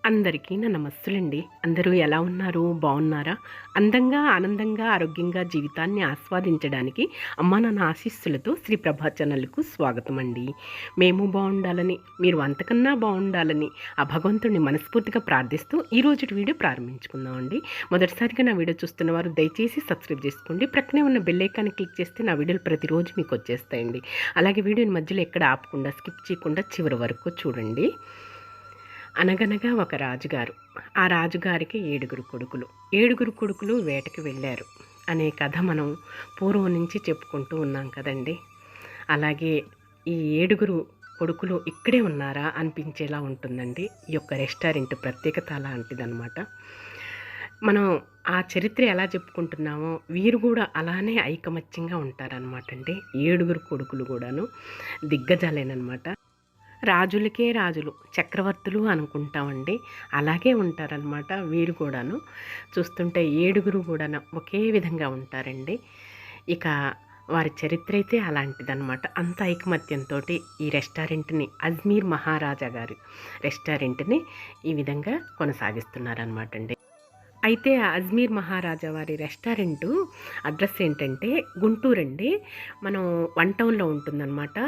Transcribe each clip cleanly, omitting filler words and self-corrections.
అందరికీ నా నమస్సులండి. అందరూ ఎలా ఉన్నారు? బాగున్నారా? అందంగా, ఆనందంగా, ఆరోగ్యంగా జీవితాన్ని ఆస్వాదించడానికి అమ్మా నాన్న ఆశీస్సులతో శ్రీ ప్రభా ఛానల్‌కు స్వాగతం అండి. మేము బాగుండాలని, మీరు అంతకన్నా బాగుండాలని ఆ భగవంతుడిని మనస్ఫూర్తిగా ప్రార్థిస్తూ ఈరోజుటి వీడియో ప్రారంభించుకుందామండి. మొదటిసారిగా నా వీడియో చూస్తున్న వారు దయచేసి సబ్స్క్రైబ్ చేసుకోండి. ప్రక్కనే ఉన్న బెల్ ఐకాన్ని క్లిక్ చేస్తే నా వీడియోలు ప్రతిరోజు మీకు వచ్చేస్తాయండి. అలాగే వీడియోని మధ్యలో ఎక్కడ ఆపకుండా, స్కిప్ చేయకుండా చివరి వరకు చూడండి. అనగనగా ఒక రాజుగారు. ఆ రాజుగారికి 7 కొడుకులు. 7 కొడుకులు వేటకి వెళ్ళారు అనే కథ మనం పూర్వం నుంచి చెప్పుకుంటూ ఉన్నాం కదండి. అలాగే ఈ 7 కొడుకులు ఇక్కడే ఉన్నారా అనిపించేలా ఉంటుందండి. ఈ యొక్క రెస్టారెంట్ ప్రత్యేకత అలాంటిదనమాట. మనం ఆ చరిత్ర ఎలా చెప్పుకుంటున్నామో వీరు కూడా అలానే ఐకమత్యంగా ఉంటారనమాట అండి. 7 కొడుకులు కూడాను దిగ్గజాలేనమాట. రాజులకే రాజులు, చక్రవర్తులు అనుకుంటామండి. అలాగే ఉంటారనమాట వీరు కూడాను. చూస్తుంటే 7 కూడాను ఒకే విధంగా ఉంటారండి. ఇక వారి చరిత్ర అయితే అలాంటిదనమాట. అంత ఐకమత్యంతో ఈ రెస్టారెంట్ని, అజ్మీర్ మహారాజా గారి రెస్టారెంట్ని ఈ విధంగా కొనసాగిస్తున్నారనమాట అండి. అయితే అజ్మీర్ మహారాజా వారి రెస్టారెంటు అడ్రస్ ఏంటంటే గుంటూరు అండి. మనం 1 టౌన్లో ఉంటుందన్నమాట.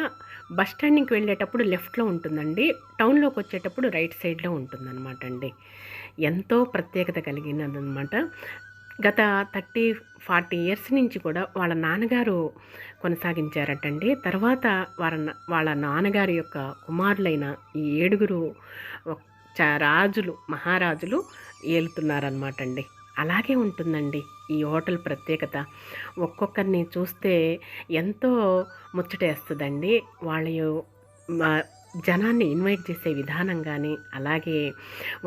బస్ స్టాండింగ్కి వెళ్ళేటప్పుడు లెఫ్ట్లో ఉంటుందండి. టౌన్లోకి వచ్చేటప్పుడు రైట్ సైడ్లో ఉంటుందన్నమాట అండి. ఎంతో ప్రత్యేకత కలిగినదన్నమాట. గత 30-40 ఇయర్స్ నుంచి కూడా వాళ్ళ నాన్నగారు కొనసాగించారటండి. తర్వాత వాళ్ళ నాన్నగారి యొక్క కుమారులైన ఈ 7 రాజులు, మహారాజులు ఏలుతున్నారనమాట అండి. అలాగే ఉంటుందండి ఈ హోటల్ ప్రత్యేకత. ఒక్కొక్కరిని చూస్తే ఎంతో ముచ్చటేస్తుందండి. వాళ్ళు జనాన్ని ఇన్వైట్ చేసే విధానం కానీ, అలాగే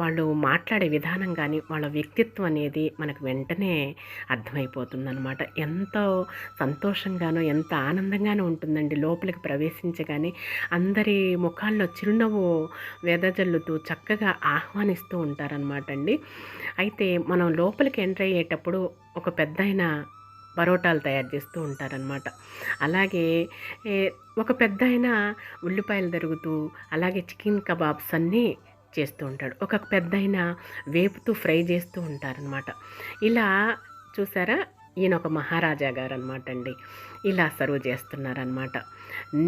వాళ్ళు మాట్లాడే విధానం కానీ, వాళ్ళ వ్యక్తిత్వం అనేది మనకు వెంటనే అర్థమైపోతుందన్నమాట. ఎంతో సంతోషంగానో, ఎంత ఆనందంగానో ఉంటుందండి. లోపలికి ప్రవేశించగానే అందరి ముఖాల్లో చిరునవ్వు వెదజల్లుతూ చక్కగా ఆహ్వానిస్తూ ఉంటారనమాట అండి. అయితే మనం లోపలికి ఎంటర్ అయ్యేటప్పుడు ఒక పెద్దాయన పరోటాలు తయారు చేస్తూ ఉంటారనమాట. అలాగే ఒక పెద్దాయన ఉల్లిపాయలు తరుగుతూ, అలాగే చికెన్ కబాబ్స్ అన్నీ చేస్తూ ఉంటాడు. ఒక పెద్దాయన వేపుతూ ఫ్రై చేస్తూ ఉంటారనమాట. ఇలా చూసారా, ఈయన ఒక మహారాజా గారు అనమాట అండి. ఇలా సర్వ్ చేస్తున్నారనమాట.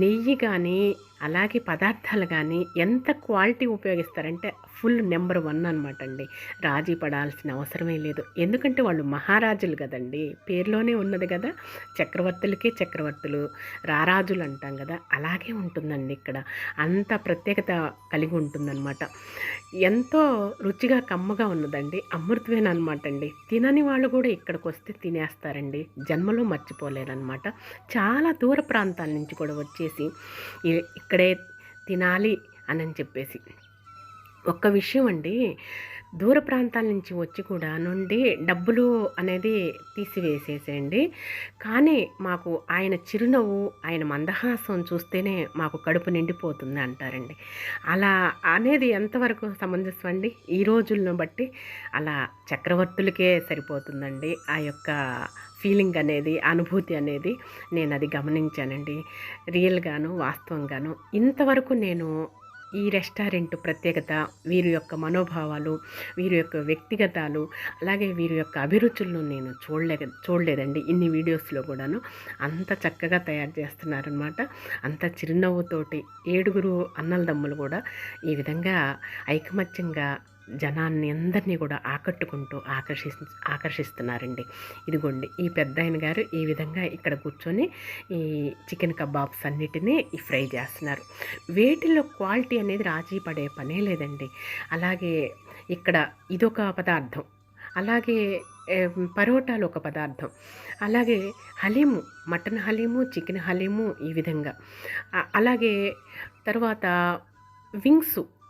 నెయ్యి కానీ, అలాగే పదార్థాలు కానీ ఎంత క్వాలిటీ ఉపయోగిస్తారంటే ఫుల్ నెంబర్ 1 అనమాట అండి. రాజీ పడాల్సిన అవసరమే లేదు. ఎందుకంటే వాళ్ళు మహారాజులు కదండి, పేరులోనే ఉన్నది కదా. చక్రవర్తులకే చక్రవర్తులు, రారాజులు అంటాం కదా, అలాగే ఉంటుందండి ఇక్కడ. అంత ప్రత్యేకత కలిగి ఉంటుందన్నమాట. ఎంతో రుచిగా కమ్మగా ఉన్నదండి. అమృతమేనమాట అండి. తినని వాళ్ళు కూడా ఇక్కడికి వస్తే తినేస్తారండి. జన్మలో మర్చిపోలేరనమాట. చాలా దూర ప్రాంతాల నుంచి కూడా వచ్చేసి ఇక్కడే తినాలి అని చెప్పేసి. ఒక్క విషయం అండి, దూర ప్రాంతాల నుంచి వచ్చి కూడా నుండి డబ్బులు అనేది తీసివేసేసేయండి. కానీ మాకు ఆయన చిరునవ్వు, ఆయన మందహాసం చూస్తేనే మాకు కడుపు నిండిపోతుంది అంటారండి. అలా అనేది ఎంతవరకు సమంజసం అండి? ఈ రోజులను బట్టి అలా చక్రవర్తులకే సరిపోతుందండి ఆ యొక్క ఫీలింగ్ అనేది, అనుభూతి అనేది. నేను అది గమనించానండి. రియల్గాను, వాస్తవంగాను. ఇంతవరకు నేను ఈ రెస్టారెంట్ ప్రత్యేకత, వీరి యొక్క మనోభావాలు, వీరి యొక్క వ్యక్తిగతాలు, అలాగే వీరి యొక్క అభిరుచులను నేను చూడలేదండి ఇన్ని వీడియోస్లో కూడాను. అంత చక్కగా తయారు చేస్తున్నారనమాట. అంత చిరునవ్వుతోటి 7 అన్నలదమ్ములు కూడా ఈ విధంగా ఐకమత్యంగా జనాన్ని అందరినీ కూడా ఆకట్టుకుంటూ ఆకర్షిస్తున్నారండి. ఇదిగోండి ఈ పెద్దాయన గారు ఈ విధంగా ఇక్కడ కూర్చొని ఈ చికెన్ కబాబ్స్ అన్నిటినీ ఫ్రై చేస్తున్నారు. వేటిలో క్వాలిటీ అనేది రాజీ పడే పనే లేదండి. అలాగే ఇక్కడ ఇదొక పదార్థం, అలాగే పరోటాలు ఒక పదార్థం, అలాగే హలీము, మటన్ హలీము, చికెన్ హలీము ఈ విధంగా. అలాగే తర్వాత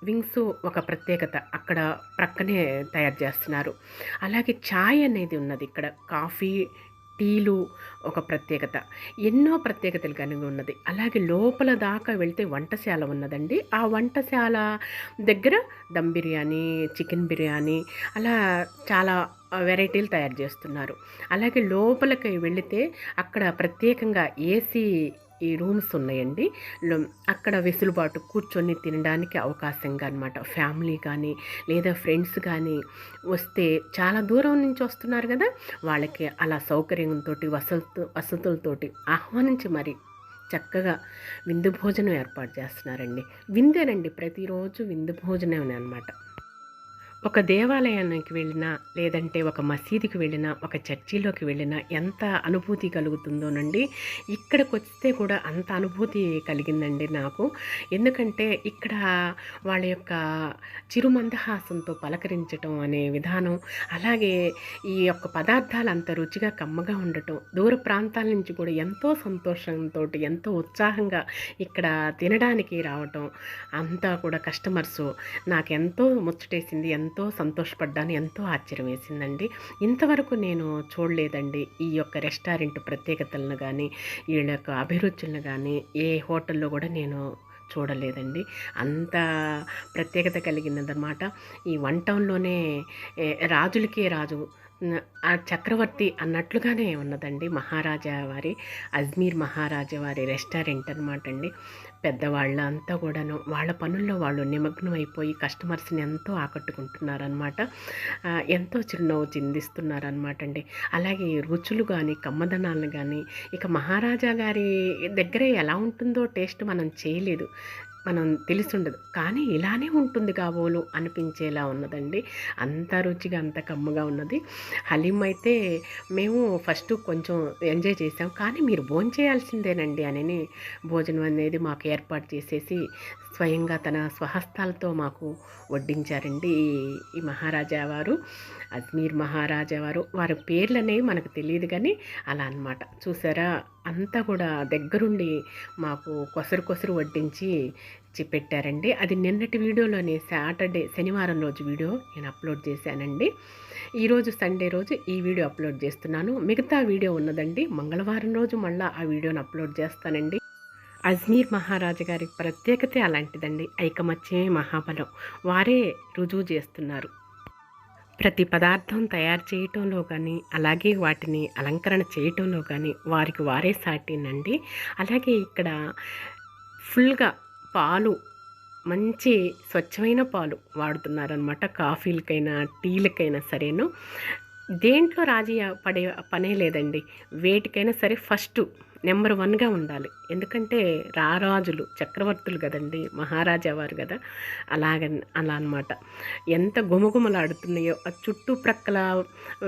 వింగ్స్ ఒక ప్రత్యేకత, అక్కడ ప్రక్కనే తయారు చేస్తున్నారు. అలాగే ఛాయ్ అనేది ఉన్నది ఇక్కడ. కాఫీ, టీలు ఒక ప్రత్యేకత. ఎన్నో ప్రత్యేకతలు కలిగి ఉన్నది. అలాగే లోపల దాకా వెళ్తే వంటశాల ఉన్నదండి. ఆ వంటశాల దగ్గర దమ్ బిర్యానీ, చికెన్ బిర్యానీ, అలా చాలా వెరైటీలు తయారు చేస్తున్నారు. అలాగే లోపలికి వెళితే అక్కడ ప్రత్యేకంగా ఏసీ ఈ రూమ్స్ ఉన్నాయండి. అక్కడ వెసులుబాటు కూర్చొని తినడానికి అవకాశంగా అనమాట. ఫ్యామిలీ కానీ లేదా ఫ్రెండ్స్ కానీ వస్తే చాలా దూరం నుంచి వస్తున్నారు కదా, వాళ్ళకి అలా సౌకర్యంతో వసతులతోటి ఆహ్వానించి మరి చక్కగా విందు భోజనం ఏర్పాటు చేస్తున్నారండి. విందేనండి, ప్రతిరోజు విందు భోజనమే అనమాట. ఒక దేవాలయానికి వెళ్ళినా లేదంటే ఒక మసీదుకి వెళ్ళినా ఒక చర్చిలోకి వెళ్ళినా ఎంత అనుభూతి కలుగుతుందోనండి, ఇక్కడికి వస్తే కూడా అంత అనుభూతి కలిగిందండి నాకు. ఎందుకంటే ఇక్కడ వాళ్ళ యొక్క చిరుమందహాసంతో పలకరించటం అనే విధానం, అలాగే ఈ యొక్క పదార్థాలు అంత రుచిగా కమ్మగా ఉండటం, దూర ప్రాంతాల నుంచి కూడా ఎంతో సంతోషంతో ఎంతో ఉత్సాహంగా ఇక్కడ తినడానికి రావటం, అంతా కూడా కస్టమర్సు నాకెంతో ముచ్చటేసింది, ఎంతో సంతోషపడ్డాను, ఎంతో ఆశ్చర్యం వేసిందండి. ఇంతవరకు నేను చూడలేదండి ఈ యొక్క రెస్టారెంట్ ప్రత్యేకతలను కానీ వీళ్ళ యొక్క అభిరుచులను కానీ ఏ హోటల్లో కూడా నేను చూడలేదండి. అంత ప్రత్యేకత కలిగినదన్నమాట. ఈ వన్ టౌన్లోనే రాజులకే రాజు, ఆ చక్రవర్తి అన్నట్లుగానే ఉన్నదండి మహారాజా వారి, అజ్మీర్ మహారాజా వారి రెస్టారెంట్ అనమాట అండి. పెద్దవాళ్ళ అంతా కూడాను వాళ్ళ పనుల్లో వాళ్ళు నిమగ్నం అయిపోయి కస్టమర్స్ని ఎంతో ఆకట్టుకుంటున్నారనమాట. ఎంతో చిరునవ్వు చిందిస్తున్నారనమాట అండి. అలాగే రుచులు కానీ కమ్మదనాలను కానీ ఇక మహారాజా గారి దగ్గరే ఎలా ఉంటుందో టేస్ట్ మనం చేయలేదు, మనం తెలిసుండదు, కానీ ఇలానే ఉంటుంది కాబోలు అనిపించేలా ఉన్నదండి. అంత రుచిగా అంత కమ్మగా ఉన్నది. హలీం అయితే మేము ఫస్ట్ కొంచెం ఎంజాయ్ చేసాం, కానీ మీరు భోంచేయాల్సిందేనండి అని భోజనం అనేది మాకు ఏర్పాటు చేసేసి స్వయంగా తన స్వహస్తాలతో మాకు వడ్డించారండి ఈ మహారాజా వారు, అజ్మీర్ మహారాజా వారు. వారి పేర్లనేవి మనకు తెలియదు కానీ అలా అన్నమాట. చూసారా, అంతా కూడా దగ్గరుండి మాకు కొసరు వడ్డించి పెట్టారండి. అది నిన్నటి వీడియోలోనే శనివారం రోజు వీడియో నేను అప్లోడ్ చేశానండి. ఈరోజు సండే రోజు ఈ వీడియో అప్లోడ్ చేస్తున్నాను. మిగతా వీడియో ఉన్నదండి, మంగళవారం రోజు మళ్ళీ ఆ వీడియోని అప్లోడ్ చేస్తానండి. అజ్మీర్ మహారాజు గారి ప్రత్యేకత అలాంటిదండి. ఐకమత్యమే మహాబలం, వారే రుజువు చేస్తున్నారు. ప్రతి పదార్థం తయారు చేయటంలో కానీ అలాగే వాటిని అలంకరణ చేయటంలో కానీ వారికి వారే సాటినండి. అలాగే ఇక్కడ ఫుల్గా పాలు, మంచి స్వచ్ఛమైన పాలు వాడుతున్నారనమాట. కాఫీలకైనా టీలకైనా సరేను దేంట్లో రాజీ పడే పనే లేదండి. వేటికైనా సరే ఫస్ట్ నెంబర్ 1గా ఉండాలి. ఎందుకంటే రారాజులు చక్రవర్తులు కదండి, మహారాజా వారు కదా, అలా అనమాట. ఎంత గుమగుమలాడుతున్నాయో ఆ చుట్టుప్రక్కల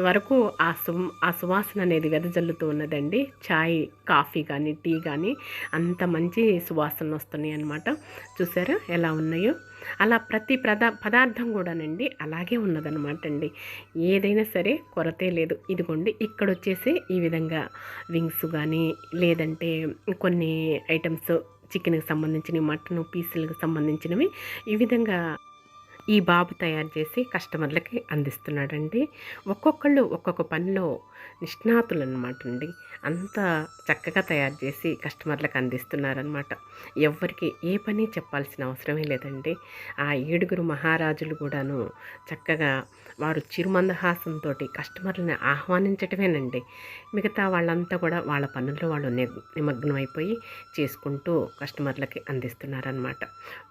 వరకు ఆ సువాసన అనేది వెదజల్లుతూ ఉన్నదండి. చాయ్, కాఫీ కానీ టీ కానీ అంత మంచి సువాసనలు వస్తున్నాయి అన్నమాట. చూసారా ఎలా ఉన్నాయో, అలా ప్రతి పదార్థం కూడానండి అలాగే ఉన్నదన్నమాట అండి. ఏదైనా సరే కొరతే లేదు. ఇదిగోండి ఇక్కడ వచ్చేసి ఈ విధంగా వింగ్స్ కానీ లేదంటే కొన్ని ఐటమ్స్ చికెన్కి సంబంధించినవి, మటన్ పీసులకు సంబంధించినవి ఈ విధంగా ఈ బాబు తయారు చేసి కస్టమర్లకి అందిస్తున్నాడండి. ఒక్కొక్కళ్ళు ఒక్కొక్క పనిలో నిష్ణాతులు అనమాట అండి. అంత చక్కగా తయారు చేసి కస్టమర్లకు అందిస్తున్నారనమాట. ఎవ్వరికి ఏ పని చెప్పాల్సిన అవసరమే లేదండి. ఆ 7 మహారాజులు కూడాను చక్కగా వారు చిరుమందహాసంతో కస్టమర్లని ఆహ్వానించటమేనండి. మిగతా వాళ్ళంతా కూడా వాళ్ళ పనుల్లో వాళ్ళు నిమగ్నం అయిపోయి చేసుకుంటూ కస్టమర్లకి అందిస్తున్నారనమాట.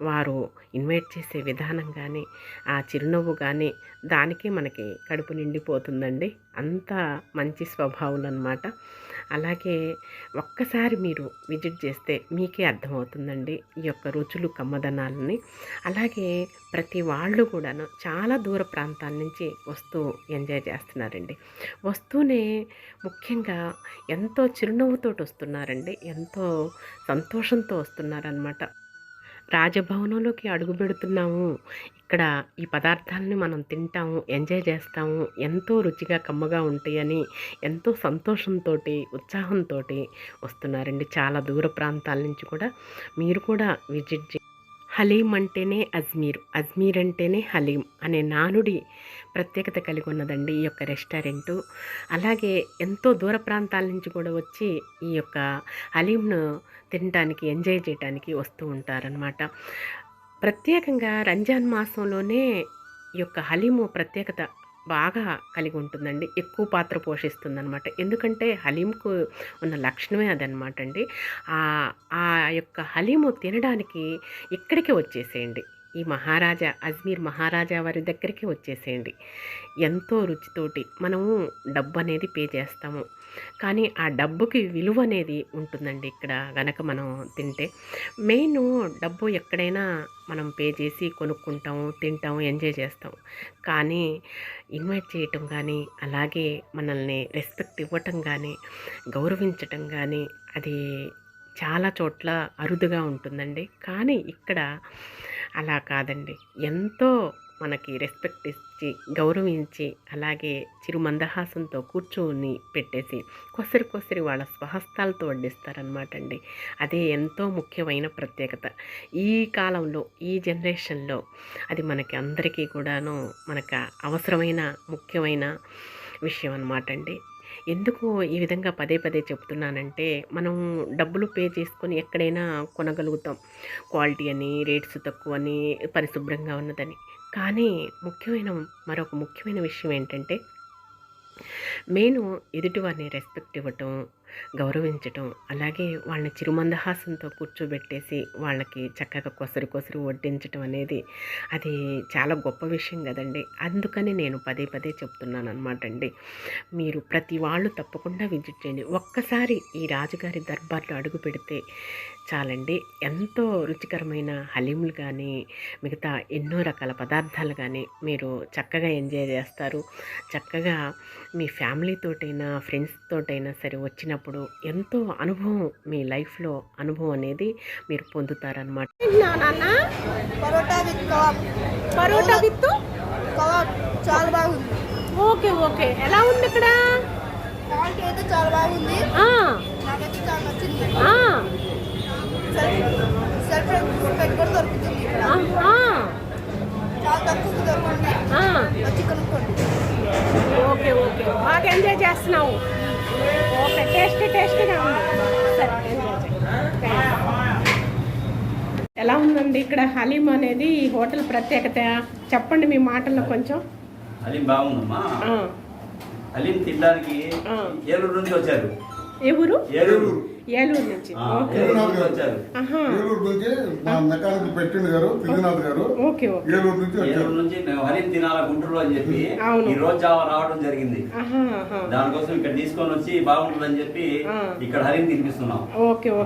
వారు ఇన్వైట్ చేసే విధానం కానీ ఆ చిరునవ్వు కానీ దానికి మనకి కడుపు నిండిపోతుందండి. అంత మంచి స్వభావులు అన్నమాట. అలాగే ఒక్కసారి మీరు విజిట్ చేస్తే మీకే అర్థమవుతుందండి ఈ యొక్క రుచులు కమ్మదనాలని. అలాగే ప్రతి వాళ్ళు కూడాను చాలా దూర ప్రాంతాల నుంచి వస్తూ ఎంజాయ్ చేస్తున్నారండి. వస్తూనే ముఖ్యంగా ఎంతో చిరునవ్వుతో వస్తున్నారండి, ఎంతో సంతోషంతో వస్తున్నారనమాట. రాజభవనంలోకి అడుగు పెడుతున్నాము, ఇక్కడ ఈ పదార్థాలని మనం తింటాము, ఎంజాయ్ చేస్తాము, ఎంతో రుచిగా కమ్మగా ఉంటాయని ఎంతో సంతోషంతో ఉత్సాహంతో వస్తున్నారండి చాలా దూర ప్రాంతాల నుంచి కూడా. మీరు కూడా విజిట్ చే హలీం అంటేనే అజ్మీర్, అజ్మీర్ అంటేనే హలీం అనే నానుడి ప్రత్యేకత కలిగి ఉన్నదండి ఈ యొక్క రెస్టారెంటు. అలాగే ఎంతో దూర ప్రాంతాల నుంచి కూడా వచ్చి ఈ యొక్క హలీంను తినడానికి, ఎంజాయ్ చేయడానికి వస్తూ ఉంటారనమాట. ప్రత్యేకంగా రంజాన్ మాసంలోనే ఈ యొక్క హలీము ప్రత్యేకత బాగా కలిగి ఉంటుందండి. ఎక్కువ పాత్ర పోషిస్తుందనమాట. ఎందుకంటే హలీంకు ఉన్న లక్షణమే అదనమాట అండి. ఆ యొక్క హలీము తినడానికి ఇక్కడికే వచ్చేసేయండి. ఈ మహారాజా అజ్మీర్ మహారాజా వారి దగ్గరికి వచ్చేసేయండి. ఎంతో రుచితోటి మనము డబ్బు అనేది పే చేస్తాము, కానీ ఆ డబ్బుకి విలువ అనేది ఉంటుందండి ఇక్కడ గనక మనం తింటే. మెయిన్ డబ్బు ఎక్కడైనా మనం పే చేసి కొనుక్కుంటాము, తింటాము, ఎంజాయ్ చేస్తాం. కానీ ఇన్వైట్ చేయటం కానీ, అలాగే మనల్ని రెస్పెక్ట్ ఇవ్వటం కానీ, గౌరవించటం కానీ అది చాలా చోట్ల అరుదుగా ఉంటుందండి. కానీ ఇక్కడ అలా కాదండి. ఎంతో మనకి రెస్పెక్ట్ ఇచ్చి, గౌరవించి, అలాగే చిరు మందహాసంతో కూర్చొని పెట్టేసి కొసరి వాళ్ళ స్వహస్తాలతో వడ్డిస్తారనమాట అండి. అదే ఎంతో ముఖ్యమైన ప్రత్యేకత ఈ కాలంలో, ఈ జనరేషన్లో. అది మనకి అందరికీ కూడాను మనకు అవసరమైన ముఖ్యమైన విషయం అనమాట అండి. ఎందుకు ఈ విధంగా పదే పదే చెప్తున్నానంటే, మనం డబ్బులు పే చేసుకొని ఎక్కడైనా కొనగలుగుతాం, క్వాలిటీ అని, రేట్స్ తక్కువ అని, పరిశుభ్రంగా ఉన్నదని. కానీ మరొక ముఖ్యమైన విషయం ఏంటంటే, మెయిన్ ఎదుటివారిని రెస్పెక్ట్ ఇవ్వటం, గౌరవించటం, అలాగే వాళ్ళని చిరుమందహాసంతో కూర్చోబెట్టేసి వాళ్ళకి చక్కగా కొసరి వడ్డించటం అనేది అది చాలా గొప్ప విషయం కదండి. అందుకని నేను పదే పదే చెప్తున్నాను అనమాట అండి. మీరు ప్రతి వాళ్ళు తప్పకుండా విజిట్ చేయండి. ఒక్కసారి ఈ రాజుగారి దర్బార్లో అడుగు పెడితే చాలండి. ఎంతో రుచికరమైన హలీములు కానీ, మిగతా ఎన్నో రకాల పదార్థాలు కానీ మీరు చక్కగా ఎంజాయ్ చేస్తారు. చక్కగా మీ ఫ్యామిలీతోటైనా, ఫ్రెండ్స్తోటైనా సరే వచ్చినప్పుడు ఎంతో అనుభవం, మీ లైఫ్లో అనుభవం అనేది మీరు పొందుతారనమాట. పరోటా విత్ కబాబ్ చాలా బాగుంది. ఓకే ఓకే, ఎలా ఉంది ఇక్కడ? క్వాలిటీ అయితే చాలా బాగుంది. నాకైతే చాలా నచ్చింది. సెల్ఫ్ రెస్పెక్ట్ కూడా దొరుకుతుంది ఇక్కడ. చాలా తక్కువ దొరుకుతుంది, వచ్చి కొనుక్కోండి. ఓకే ఓకే, బాగా ఎంజాయ్ చేస్తున్నావు. ఓకే, టేస్ట్గా ఉంది. సరే, ఎలా ఉందండి ఇక్కడ హలీం అనేది ఈ హోటల్ ప్రత్యేకత? చెప్పండి మీ మాటల్లో కొంచెం. హలీం బాగుందమ్మా. హలీం తినడానికి ఏలూరు నుంచి వచ్చారు. ఏ ఊరు? ఏలూరు నుంచి. ఏలూరు నుంచి మా మెకానిక్ పెట్టిండు గారు, తిరునాథ్ గారు ఏలూరు నుంచి హలీం తినాల గుంటూరులో అని చెప్పి ఈ రోజు రావడం జరిగింది. దానికోసం ఇక్కడ తీసుకొని వచ్చి బాగుంటుంది అని చెప్పి ఇక్కడ హలీం తినిపిస్తున్నాం.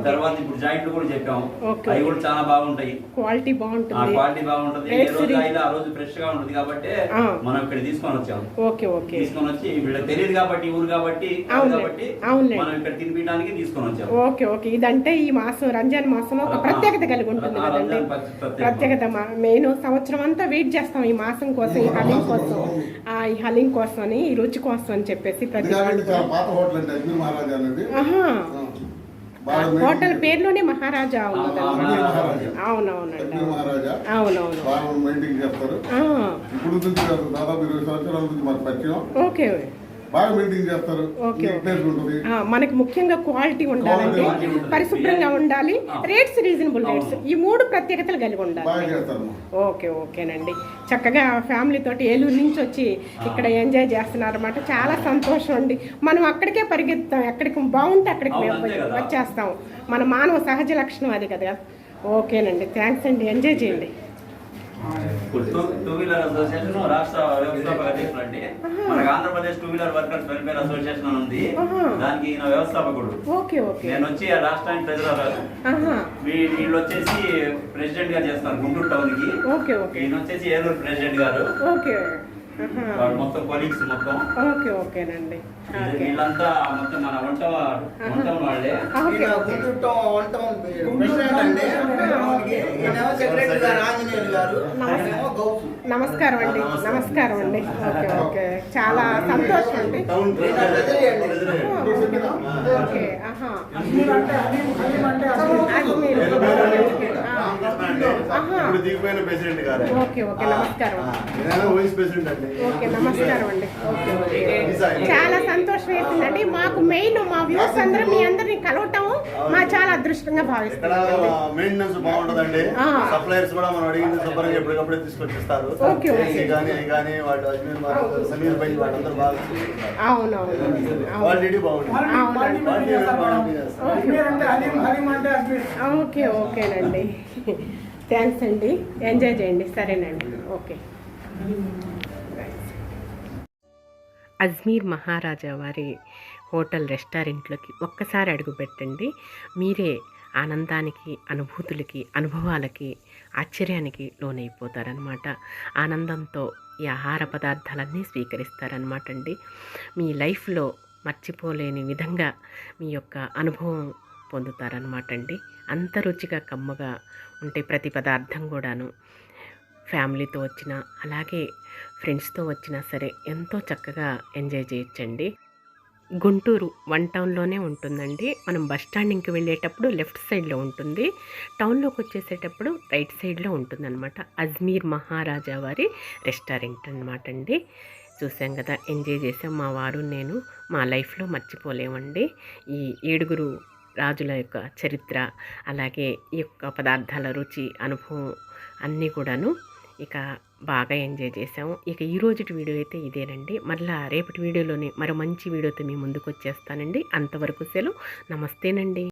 తర్వాత ఇప్పుడు జాయింట్లు కూడా చెప్పాం, అవి కూడా చాలా బాగుంటాయి. క్వాలిటీ బాగుంటది. ఏ రోజు అయినా ఆ రోజు ఫ్రెష్ గా ఉంటుంది కాబట్టి మనం ఇక్కడ తీసుకొని వచ్చాము. తీసుకొని వచ్చి వీళ్ళకి తెలియదు కాబట్టి, ఊరు కాబట్టి మనం ఇక్కడ తినిపించడానికి తీసుకొని వచ్చాము. ఓకే ఓకే, ఇదంటే ఈ మాసం రంజాన్ మాసంలో ఒక ప్రత్యేకత కలిగి ఉంటుంది కదండి. ప్రత్యేకత మెయిన్ సంవత్సరం అంతా వెయిట్ చేస్తాం ఈ మాసం కోసం, ఈ హలీం కోసం అని, ఈ రుచి కోసం అని చెప్పేసి. హోటల్ పేరులోనే మహారాజా ఉన్నది. అవునవునండి, ఓకే. మనకి ముఖ్యంగా క్వాలిటీ ఉండాలండి, పరిశుభ్రంగా ఉండాలి, రేట్స్ రీజనబుల్ రేట్స్, ఈ మూడు ప్రత్యేకతలు కలిగి ఉండాలి. ఓకేనండి. చక్కగా ఫ్యామిలీ తోటి ఏలూరు నుంచి వచ్చి ఇక్కడ ఎంజాయ్ చేస్తున్నారన్నమాట. చాలా సంతోషం అండి. మనం అక్కడికే పరిగెత్తాం, ఎక్కడికి బాగుంటే అక్కడికి వచ్చేస్తాం. మన మానవ సహజ లక్షణం అది కదా. ఓకేనండి, థ్యాంక్స్ అండి, ఎంజాయ్ చేయండి. టూ వీలర్ అసోసియేషన్ రాష్ట్ర వ్యవస్థాపక అధ్యక్షులు అండి. మనకు Andhra Pradesh two wheeler workers welfare association ఉంది, దానికి ఈయన వ్యవస్థాపకుడు. నేను వచ్చి ఆ రాష్ట్రానికి ట్రెజరర్. వీళ్ళు వచ్చేసి ప్రెసిడెంట్ గా చేస్తారు గుంటూరు టౌన్ కి. ఈయన వచ్చేసి ఏలూరు ప్రెసిడెంట్ గారు. మొత్తం కొలీగ్స్ మొత్తం. ఓకేనండి. వీళ్ళంతా మొత్తం మన వంట వాళ్ళే. నమస్కారం అండి. ఓకే, చాలా సంతోషం అండి. ఓకే, నమస్కారం. నమస్కారం అండి. చాలా సంతోషం వేసిందండి. మాకు మెయిన్ మా వ్యూస్ అందరూ మీ అందరినీ కలవటం మా చాలా అదృష్టంగా భావిస్తాం. మెయింటెనెన్స్ బాగుంటుందండి. సప్లైయర్స్ కూడా మనం అడిగింది శుభ్రంగా ఎప్పటికప్పుడే తీసుకొచ్చిస్తారు. కానీ వాళ్ళు అజ్మీర్ సమీర్ భాయ్ వాళ్ళందరూ బాగా క్వాలిటీ బాగుంటుంది. ఓకేనండి, థ్యాంక్స్ అండి, ఎంజాయ్ చేయండి. సరేనండి, ఓకే. అజ్మీర్ మహారాజా వారి హోటల్ రెస్టారెంట్లోకి ఒక్కసారి అడుగు పెట్టండి. మీరే ఆనందానికి, అనుభూతులకి, అనుభవాలకి, ఆశ్చర్యానికి లోనైపోతారనమాట. ఆనందంతో ఈ ఆహార పదార్థాలన్నీ స్వీకరిస్తారనమాట అండి. మీ లైఫ్లో మర్చిపోలేని విధంగా మీ యొక్క అనుభవం పొందుతారనమాట అండి. అంత రుచిగా కమ్మగా ఉంటే ప్రతి పదార్థం కూడాను ఫ్యామిలీతో వచ్చినా అలాగే ఫ్రెండ్స్తో వచ్చినా సరే ఎంతో చక్కగా ఎంజాయ్ చేయొచ్చండి. గుంటూరు 1 టౌన్లోనే ఉంటుందండి. మనం బస్ స్టాండింగ్కి వెళ్ళేటప్పుడు లెఫ్ట్ సైడ్లో ఉంటుంది, టౌన్లోకి వచ్చేసేటప్పుడు రైట్ సైడ్లో ఉంటుందన్నమాట. అజ్మీర్ మహారాజా వారి రెస్టారెంట్ అనమాట అండి. చూసాం కదా, ఎంజాయ్ చేసాం మా వారు నేను. మా లైఫ్లో మర్చిపోలేమండి ఈ 7 రాజుల యొక్క చరిత్ర, అలాగే ఈ యొక్క పదార్థాల రుచి, అనుభవం అన్నీ కూడాను ఇక బాగా ఎంజాయ్ చేసాము. ఇక ఈ రోజుటి వీడియో అయితే ఇదేనండి. మళ్ళీ రేపటి వీడియోలోనే మరో మంచి వీడియోతో మీ ముందుకు వచ్చేస్తానండి. అంతవరకు సెలవు, నమస్తేనండి.